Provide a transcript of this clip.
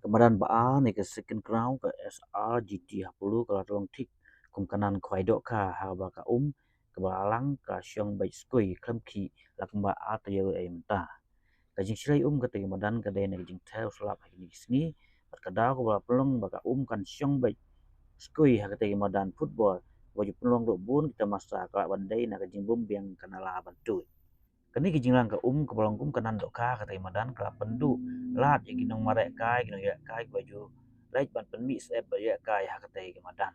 Kemudian baa ni ke second ground ke SRGT Polo kalau tolong tik kum kanan kuai Dohkha harba ka kebalalang ka syong bai Skui klemki lakamba Taiew menta. Kajing silai ke kemudian ke dene kajing tel selap ni sini berkadau ke bala pelong baka kan syong bai Skui ha kemudian football baju pelong dok bun kita masa ka bandai na kajing bumbiang kanala bantu. Kani kijinglang ka ke balongkum kanan Dohkha kata imadan ka pendu lat ya ginong marek kai ginong ya kai baju lait ban penmi sep ya kai ha kata imadan.